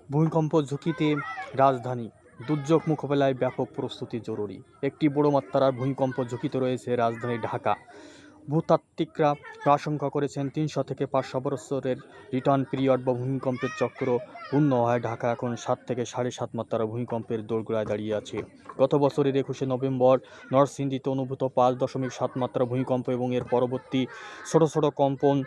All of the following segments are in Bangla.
ভূমিকম্প ঝুঁকিতে রাজধানী, দুর্যোগ মোকাবেলায় ব্যাপক প্রস্তুতি জরুরি। একটি বড় মাত্রার ভূমিকম্প ঝুঁকিতে রয়েছে রাজধানী ঢাকা। ভূতাত্ত্বিকরা আশঙ্কা করেছেন ৩০০ থেকে ৫০০ বছরের রিটার্ন পিরিয়ড বা ভূমিকম্পের চক্র পূর্ণ হয়। ঢাকা এখন ৭ থেকে ৭.৫ মাত্রার ভূমিকম্পের দোরগোড়ায় দাঁড়িয়ে আছে। গত বছরের ২১শে নভেম্বর নরসিংদীতে অনুভূত ৫.৭ মাত্রা ভূমিকম্প এবং এর পরবর্তী ছোট ছোট কম্পন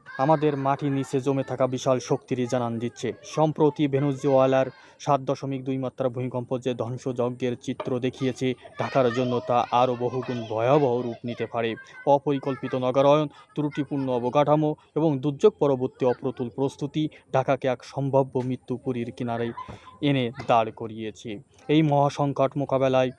আমাদের মাটির নিচে জমে থাকা বিশাল শক্তিরই জানান দিচ্ছে। সম্প্রতি ভেনেজুয়েলার ৭.২ মাত্রা ভূমিকম্প যে ধ্বংসযজ্ঞের চিত্র দেখিয়েছে ঢাকার জন্য, তা আরও বহুগুণ ভয়াবহ রূপ নিতে পারে। অপরিকল্পিত নগরায়ন, ত্রুটিপূর্ণ অবকাঠামো এবং দুর্যোগ পরবর্তী অপ্রতুল প্রস্তুতি ঢাকাকে এক সম্ভাব্য মৃত্যুপুরীর কিনারে এনে দাঁড় করিয়েছে। এই মহাসংকট মোকাবেলায়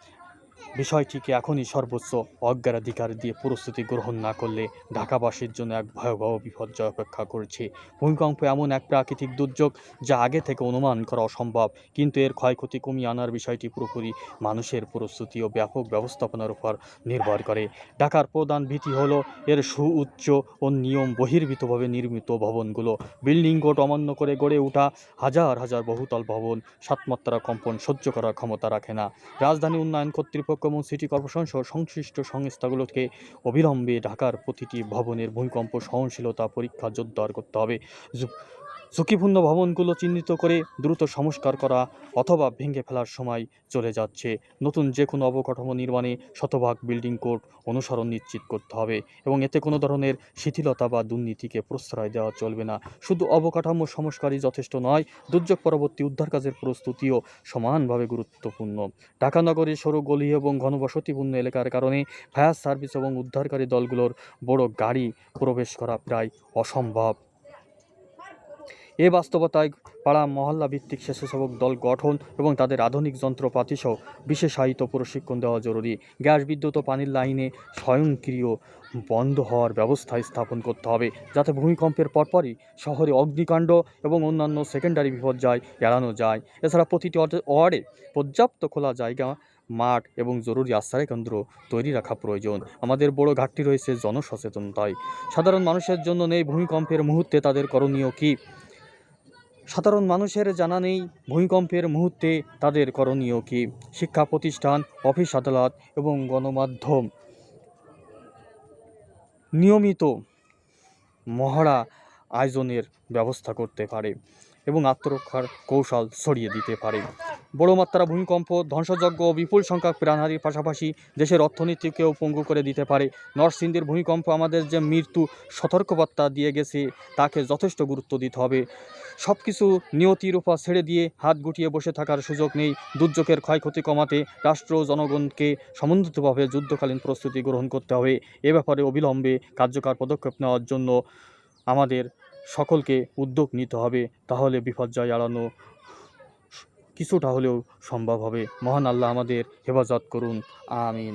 বিষয়টিকে এখনই সর্বোচ্চ অগ্রাধিকার দিয়ে প্রস্তুতি গ্রহণ না করলে ঢাকাবাসীর জন্য এক ভয়াবহ বিপর্যয় অপেক্ষা করছে। ভূমিকম্প এমন এক প্রাকৃতিক দুর্যোগ যা আগে থেকে অনুমান করা অসম্ভব, কিন্তু এর ক্ষয়ক্ষতি কমিয়ে আনার বিষয়টি পুরোপুরি মানুষের প্রস্তুতি ও ব্যাপক ব্যবস্থাপনার উপর নির্ভর করে। ঢাকার প্রধান ভীতি হলো এর সুউচ্চ ও নিয়ম বহির্ভূতভাবে নির্মিত ভবনগুলো। বিল্ডিং কোড অমান্য করে গড়ে ওঠা হাজার হাজার বহুতল ভবন ৭ মাত্রা কম্পন সহ্য করার ক্ষমতা রাখে না। রাজধানী উন্নয়ন কর্তৃপক্ষ এবং সিটি কর্পোরেশন সহ সংশ্লিষ্ট সংস্থাগুলোকে অবিলম্বে ঢাকার প্রতিটি ভবনের ভূমিকম্প সহনশীলতা পরীক্ষা জোরদার করতে হবে। ঝুঁকিপূর্ণ ভবনগুলো চিহ্নিত করে দ্রুত সংস্কার করা অথবা ভেঙে ফেলার সময় চলে যাচ্ছে। নতুন যে কোনো অবকাঠামো নির্মাণে শতভাগ বিল্ডিং কোড অনুসরণ নিশ্চিত করতে হবে এবং এতে কোনো ধরনের শিথিলতা বা দুর্নীতিকে প্রশ্রয় দেওয়া চলবে না। শুধু অবকাঠামো সংস্কারই যথেষ্ট নয়, দুর্যোগ পরবর্তী উদ্ধার কাজের প্রস্তুতিও সমানভাবে গুরুত্বপূর্ণ। ঢাকা নগরীর সরু গলি এবং ঘনবসতিপূর্ণ এলাকার কারণে ফায়ার সার্ভিস এবং উদ্ধারকারী দলগুলোর বড় গাড়ি প্রবেশ করা প্রায় অসম্ভব। এ বাস্তবতায় পাড়া মহল্লা ভিত্তিক স্বেচ্ছাসেবক দল গঠন এবং তাদের আধুনিক যন্ত্রপাতি সহ বিশেষায়িত প্রশিক্ষণ দেওয়া জরুরি। গ্যাস, বিদ্যুৎ ও পানির লাইনে স্বয়ংক্রিয় বন্ধ হওয়ার ব্যবস্থা স্থাপন করতে হবে, যাতে ভূমিকম্পের পরপরই শহরে অগ্নিকাণ্ড এবং অন্যান্য সেকেন্ডারি বিপর্যয় এড়ানো যায়। এছাড়া প্রতিটি ওয়ার্ডে পর্যাপ্ত খোলা জায়গা, মাঠ এবং জরুরি আশ্রয় কেন্দ্র তৈরি রাখা প্রয়োজন। আমাদের বড় ঘাটতি রয়েছে জনসচেতনতায়। সাধারণ মানুষের জন্য নেই ভূমিকম্পের মুহূর্তে তাদের করণীয় কী। সাধারণ মানুষের জানা নেই ভূমিকম্পের মুহূর্তে তাদের করণীয় কী। শিক্ষা প্রতিষ্ঠান, অফিস আদালত এবং গণমাধ্যম নিয়মিত মহড়া আয়োজনের ব্যবস্থা করতে পারে এবং আত্মরক্ষার কৌশল ছড়িয়ে দিতে পারে। বড় মাত্রা ভূমিকম্প ধ্বংসযজ্ঞ ও বিপুল সংখ্যক প্রাণহানির পাশাপাশি দেশের অর্থনীতিকেও পঙ্গু করে দিতে পারে। নরসিংদীর ভূমিকম্প আমাদের যে মৃত্যু সতর্কবার্তা দিয়ে গেছে, তাকে যথেষ্ট গুরুত্ব দিতে হবে। সব কিছু নিয়তির উপর ছেড়ে দিয়ে হাত গুটিয়ে বসে থাকার সুযোগ নেই। দুর্যোগের ক্ষয়ক্ষতি কমাতে রাষ্ট্র ও জনগণকে সমন্বিতভাবে যুদ্ধকালীন প্রস্তুতি গ্রহণ করতে হবে। এ ব্যাপারে অবিলম্বে কার্যকর পদক্ষেপ নেওয়ার জন্য আমাদের সকলকে উদ্যোগ নিতে হবে। তাহলে বিপর্যয় এড়ানো কিছুটা হলেও সম্ভব হবে। মহান আল্লাহ আমাদের হেফাজত করুন। আমিন।